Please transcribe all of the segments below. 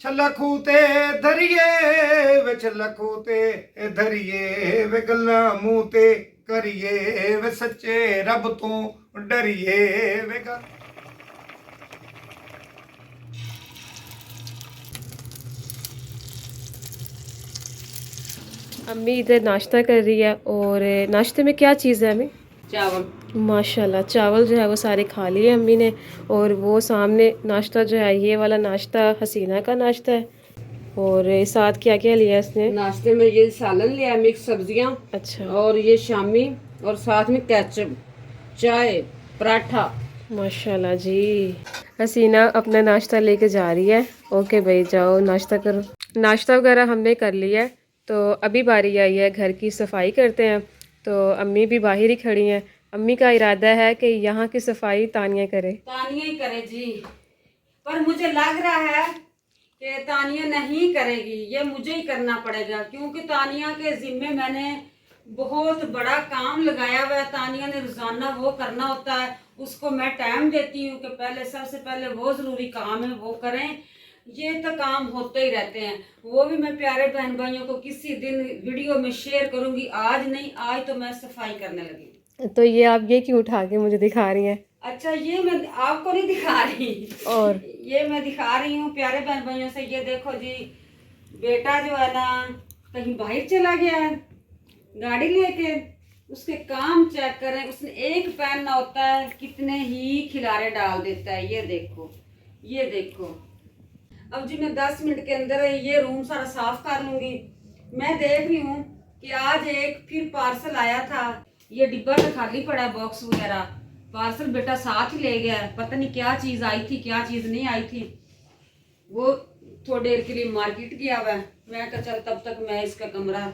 छल्ला खूते धरिए वे छल्ला खूते धरिए वे गल्ला मुंह ते करिए वे सच्चे रब तो डरिए वे गल। अम्मी इधर नाश्ता कर रही है और नाश्ते में क्या चीज़ है अम्मी? चावल। माशाल्लाह चावल जो है वो सारे खा लिए अम्मी ने। और वो सामने नाश्ता जो है ये वाला नाश्ता हसीना का नाश्ता है। और साथ क्या क्या लिया इसने? नाश्ते में ये सालन लिया, मिक्स सब्जियां, अच्छा और ये शामी, और साथ में केचप, चाय, पराठा। माशाल्लाह जी। हसीना अपना नाश्ता लेके जा रही है। ओके भाई जाओ नाश्ता करो। नाश्ता वगैरह हमने कर लिया है तो अभी बारी आई है घर की सफाई करते हैं। तो अम्मी भी बाहर ही खड़ी हैं। अम्मी का इरादा है कि यहाँ की सफाई तानिया करे। तानिया ही करे जी, पर मुझे लग रहा है कि तानिया नहीं करेगी, ये मुझे ही करना पड़ेगा, क्योंकि तानिया के जिम्मे मैंने बहुत बड़ा काम लगाया हुआ है। तानिया ने रोजाना वो करना होता है, उसको मैं टाइम देती हूँ कि पहले सबसे पहले वो जरूरी काम है वो करें। ये तो काम होते ही रहते हैं, वो भी मैं प्यारे बहन भाइयों को किसी दिन वीडियो में शेयर करूंगी। आज नहीं, आज तो मैं सफाई करने लगी। तो ये आप ये क्यों उठा के मुझे दिखा रही हैं? अच्छा, ये मैं आपको नहीं दिखा रही, और ये मैं दिखा रही हूँ प्यारे बहन भाइयों से। ये देखो जी, बेटा जो है ना कहीं बाहर चला गया है गाड़ी लेके, उसके काम चेक करें, उसने एक पहनना होता है कितने ही खिलारे डाल देता है। ये देखो, ये देखो। अब जी मैं 10 मिनट के अंदर ये रूम सारा साफ कर लूंगी। मैं देख रही हूँ कि आज एक फिर पार्सल आया था, ये डिब्बा तो खाली पड़ा है, बॉक्स वगैरह। पार्सल बेटा साथ ही ले गया, पता नहीं क्या चीज आई थी क्या चीज नहीं आई थी। वो थोड़ी देर के लिए मार्केट गया हुआ है। मैं कहा चल तब तक मैं इसका कमरा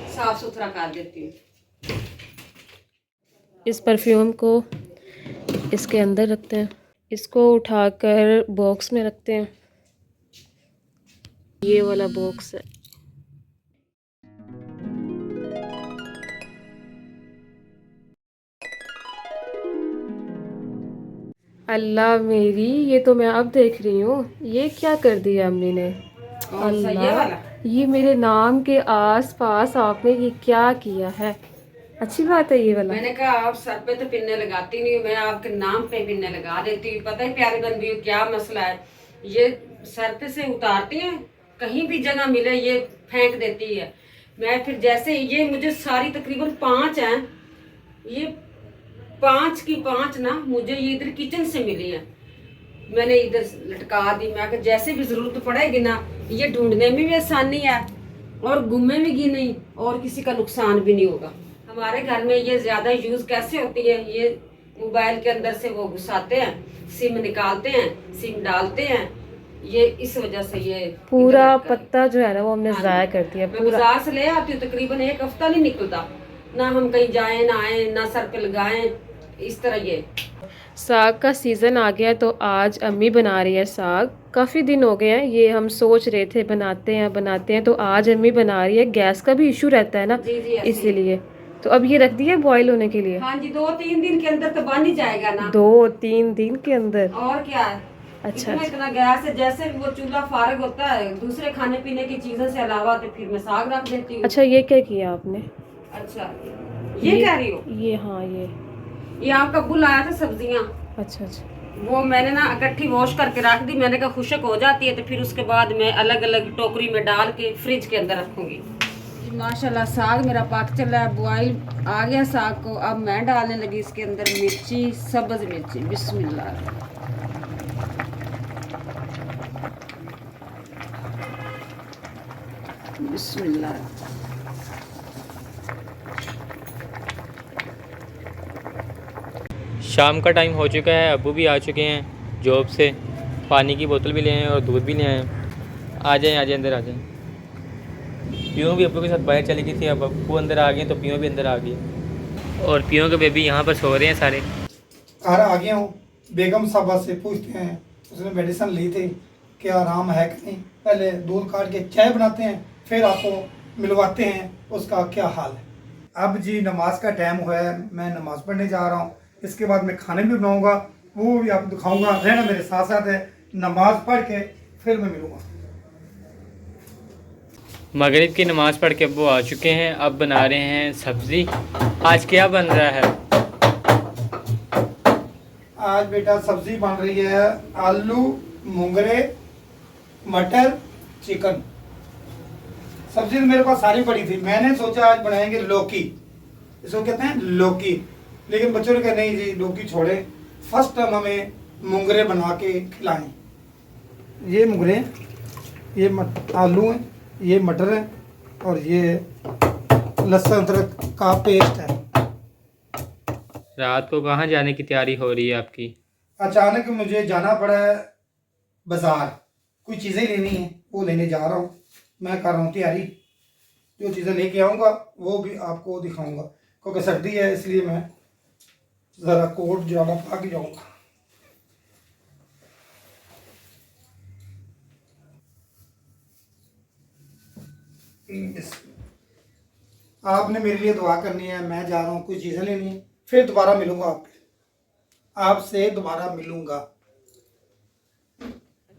साफ सुथरा कर देती हूँ। इस परफ्यूम को इसके अंदर रखते हैं, इसको उठाकर बॉक्स में रखते हैं। ये वाला बॉक्स है। अल्लाह मेरी, ये तो मैं अब देख रही हूँ ये क्या कर दिया अम्मी ने। अल्लाह, ये मेरे नाम के आस पास आपने ये क्या किया है? अच्छी बात है ये वाला। मैंने कहा आप सर पे तो पिन्ने लगाती नहीं, मैं आपके नाम पे पिन्ने लगा देती हूँ। पता है प्यारे बंदी क्या मसला है, ये सर पे से उतारती है, कहीं भी जगह मिले ये फेंक देती है। मैं फिर जैसे ये मुझे सारी तकरीबन 5 हैं, ये 5 की 5 ना मुझे ये इधर किचन से मिली है। मैंने इधर लटका दी। मैं कहा जैसे भी जरूरत पड़ेगी ना, ये ढूंढने में भी आसानी है और गुम्मे में भी नहीं, और किसी का नुकसान भी नहीं होगा। हमारे घर में ये ज्यादा यूज कैसे होती है, ये मोबाइल के अंदर से वो घुसाते हैं, सिम निकालते हैं, सिम डालते हैं, ये इस वजह से ये पूरा पत्ता जो है ना वो हमने ज़ाया कर दिया। मैं बाजार से ले आती हूँ, तकरीबन 1 हफ्ता नहीं निकलता, ना हम कहीं जाएं ना आए ना सर पे लगाएं, इस तरह। ये साग का सीज़न आ गया तो आज अम्मी बना रही है साग। काफ़ी दिन हो गए हैं ये हम सोच रहे थे बनाते हैं तो आज अम्मी बना रही है। गैस का भी इशू रहता है ना, जी जी इसीलिए। तो अब ये रख दिया बॉईल होने के लिए। हाँ जी, 2-3 दिन के अंदर तो बन ही जाएगा ना। 2-3 दिन के अंदर? और क्या। अच्छा इतना गैस है, जैसे वो चूल्हा फारग होता है दूसरे खाने पीने की चीजों से अलावा, तो फिर मैं साग रख देती हूँ। अच्छा, ये क्या किया आपने? अच्छा, ये कह रही हो? ये हाँ ये आपका बुल आया था सब्जियां, अच्छा अच्छा। वो मैंने ना इकट्ठी वॉश करके रख दी। मैंने कहा खुशक हो जाती है तो फिर उसके बाद मैं अलग अलग टोकरी में डाल के फ्रिज के अंदर रखूंगी। माशाल्लाह साग मेरा पक चला है, बॉईल आ गया साग को। अब मैं डालने लगी इसके अंदर मिर्ची, सब्ज मिर्ची। बिस्मिल्लाह। बिस्मिल्लाह। शाम का टाइम हो चुका है, अब्बू भी आ चुके हैं जॉब से, पानी की बोतल भी ले आए और दूध भी ले आए। आ जाएं अंदर आ जाएं। पियो भी अब्बू के साथ बाहर चली गई थी, अब अब्बू अंदर आ गए तो पियो भी अंदर आ गई, और पियो के बेबी यहाँ पर सो रहे हैं सारे। घर आ गया हूँ, बेगम साहबा से पूछते हैं, उसने मेडिसिन ली थी क्या आराम है कि नहीं। पहले दूध काट के चाय बनाते हैं, फिर आपको मिलवाते हैं उसका क्या हाल है। अब जी नमाज का टाइम हुआ है, मैं नमाज पढ़ने जा रहा हूँ। इसके बाद मैं खाने भी बनाऊंगा, वो भी आपको दिखाऊंगा। रहना मेरे साथ साथ है, नमाज पढ़ के फिर मैं मिलूंगा। मगरिब की नमाज़ पढ़ के अब्बू आ चुके हैं। अब बना रहे हैं सब्ज़ी। आज क्या बन रहा है? आज बेटा सब्जी बन रही है आलू मूंगरे मटर चिकन। सब्जी तो मेरे पास सारी पड़ी थी, मैंने सोचा आज बनाएंगे लौकी, इसको कहते हैं लौकी, लेकिन बच्चों ने कहा नहीं जी लौकी छोड़े, फर्स्ट टाइम हमें मूंगरे बना के खिलाएं। ये मूंगरे हैं, ये आलू हैं, ये मटर है और ये लहसुन अदरक का पेस्ट है। रात को कहाँ जाने की तैयारी हो रही है आपकी? अचानक मुझे जाना पड़ा है बाजार, कुछ चीज़ें लेनी है, वो लेने जा रहा हूँ। मैं कर रहा हूँ तैयारी, जो चीज़ें लेके आऊँगा वो भी आपको दिखाऊंगा, क्योंकि सर्दी है इसलिए मैं ज़रा कोट ज्यादा पा के जाऊँगा। आपने मेरे लिए दुआ करनी है, मैं जा रहा हूँ कुछ चीज़ें लेनी है, फिर दोबारा मिलूंगा आपसे दोबारा मिलूंगा।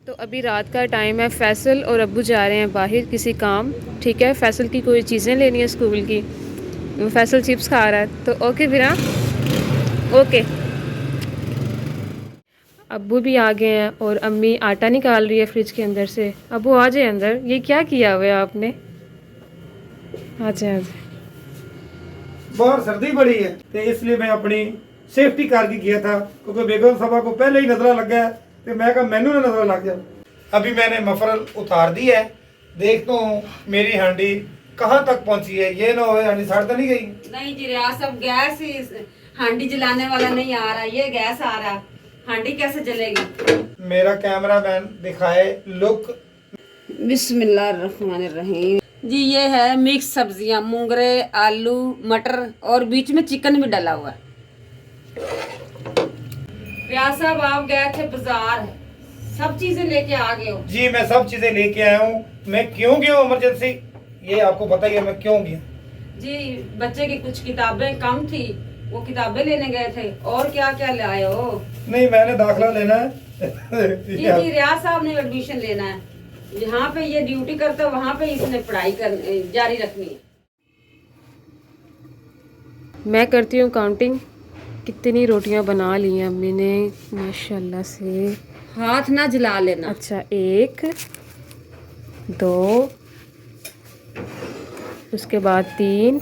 तो अभी रात का टाइम है, फैसल और अब्बू जा रहे हैं बाहर किसी काम, ठीक है। फैसल की कोई चीज़ें लेनी है स्कूल की, फैसल चिप्स खा रहा है, तो ओके फिर हाँ ओके। अब्बू भी आ गए हैं और अम्मी आटा निकाल रही है फ्रिज के अंदर से। अब्बू आ जाए अंदर, ये क्या किया हुआ है आपने? आ जाए आ जाए। बाहर सर्दी बड़ी है तो इसलिए मैं अपनी सेफ्टी करके किया था, क्योंकि बेगम साहबा को पहले ही नजर लग गया तो मैं कहा मैनू ना नजर लग जाए। अभी मैंने मफरल उतार दी है, देखता हूँ मेरी हांडी कहाँ तक पहुँची है, ये ना हो हांडी सड़ तो नहीं गई। नहीं जी रियाज साहब, गैस ही हांडी जलाने वाला नहीं आ रहा, ये गैस आ रहा, हांडी कैसे जलेगी? मेरा कैमरामैन दिखाए लुक। बिस्मिल्लाहिर्रहमानिर्रहीम जी, ये है मिक्स सब्जियां, मूंगरे आलू मटर और बीच में चिकन भी डाला हुआ है। रियाज साहब आप गए थे बाजार, सब चीजें लेके आ गए हो? जी मैं सब चीजें लेके आया हूँ। मैं क्यों गया हूँ इमरजेंसी, ये आपको पता ही है मैं क्यों गया। जी बच्चे की कुछ किताबें कम थी, वो किताबें लेने गए थे। और क्या क्या लाए हो? नहीं मैंने दाखिला लेना है। जी जी रियाज साहब ने एडमिशन लेना है, जहाँ पे ये ड्यूटी करता है वहाँ पे इसने पढ़ाई कर जारी रखनी है। मैं करती हूँ काउंटिंग, कितनी रोटियां बना ली हैं अम्मी ने माशाल्लाह से। हाथ ना जला लेना। अच्छा 1 2, उसके बाद 3,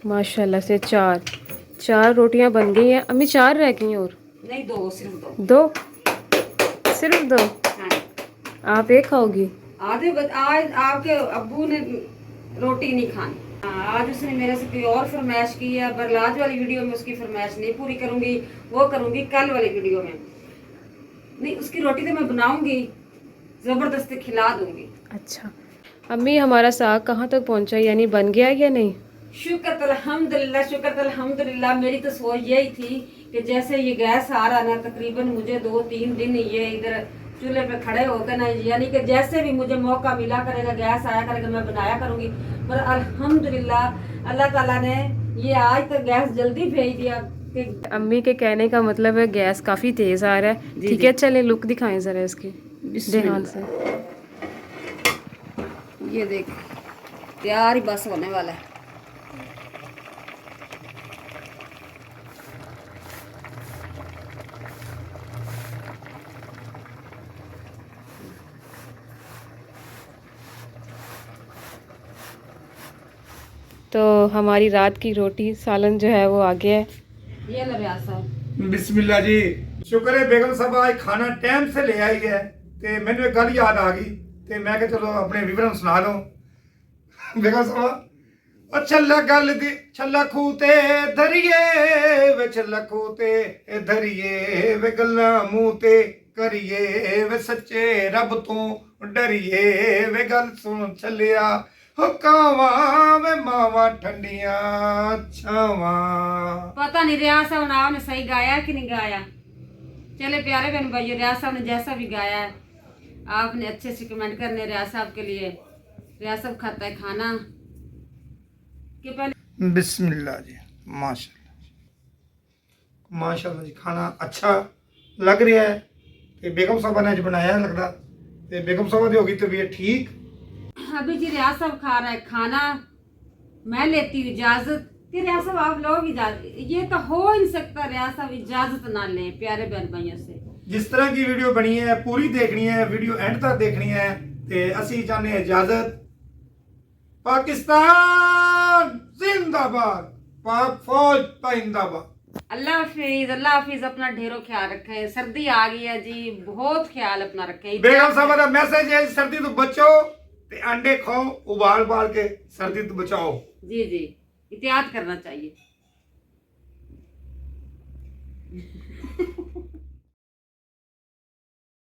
माशाल्लाह से 4 रोटियां बन गई हैं अम्मी। 4 रह गई हैं और? नहीं 2, सिर्फ 2। 2, सिर्फ 2? हाँ। आप एक खाओगी? आज आपके अब्बू ने रोटी नहीं खानी। आज उसने मेरे से कोई और फरमाइश की है, बरलाज वाली वीडियो में उसकी फरमाइश नहीं पूरी करूंगी, वो करूंगी कल वाली वीडियो में। नहीं उसकी रोटी तो मैं बनाऊंगी, जबरदस्ती खिला दूंगी। अच्छा अम्मी हमारा साग कहाँ तक पहुँचा, यानी बन गया या नहीं? शुक्र अल्हम्दुलिल्लाह। मेरी तो सोच यही थी कि जैसे ये गैस आ रहा ना, तकरीबन मुझे 2-3 दिन ये इधर चूल्हे पे खड़े होकर ना, यानी कि जैसे भी मुझे मौका मिला करेगा, गैस आया करेगा, मैं बनाया करूंगी। पर अल्हम्दुलिल्लाह अल्लाह ताला ने ये आज तक गैस जल्दी भेज दिया कि अम्मी के कहने का मतलब है गैस काफ़ी तेज़ आ रहा है। ठीक है चलें लुक दिखाएं ज़रा इसकी ध्यान से। ये देख तैयार ही बस होने वाला है। तो हमारी रात की रोटी सालन जो है वो आ गया है। ये लो रियाज साहब। बिस्मिल्लाह जी। शुक्र है बेगम साहब आज खाना टाइम से ले आई है, ते मैंने एक गल याद आ गई ते मैं कि चलो अपने विवरण सुना दो। बेगम साहब छल्ला गल दी छल्ला खूते धरिए वे, छल्ला खूते धरिए वे, गल्ला मुंह ते करिए वे, सच्चे रब तो डरिए वे, गल सुन छलिया हो कावा वे, मावा ठंडिया छावा। पता नहीं रियाज साहब ने आपने सही गाया कि नहीं गाया। चले प्यारे बहन भाइयों, रियाज साहब ने जैसा भी गाया है आपने अच्छे से कमेंट करने रियाज साहब के लिए। रियाज साहब खाता है खाना के पहले। बिस्मिल्लाह जी। माशाल्लाह माशाल्लाह जी, खाना अच्छा लग रहा है। ते बेगम साहबा ने अज बनाया लगता, ते बेगम साहबा की होगी तबीयत ठीक अभी जी रियाज साहब खा रहा है खाना, मैं लेती हूँ इजाजत कि रियाज साहब आप लोग इजाजत, ये तो हो ही नहीं सकता रियाज साहब इजाजत ना लें प्यारे बहन भाइयों से। जिस तरह की वीडियो बनी है पूरी देखनी है, वीडियो एंड तक देखनी है ते असी चाहते हैं इजाजत। पाकिस्तान जिंदाबाद, पाक फौज जिंदाबाद। अल्लाह हाफिज, अपना ढेरों ख्याल रखें, सर्दी आ गई है जी, बहुत ख्याल अपना रखें। बेगम साहब का मैसेज है सर्दी तो बचो ते अंडे खाओ उबाल बाल के, सर्दी तो बचाओ। जी जी, एहतियात करना चाहिए।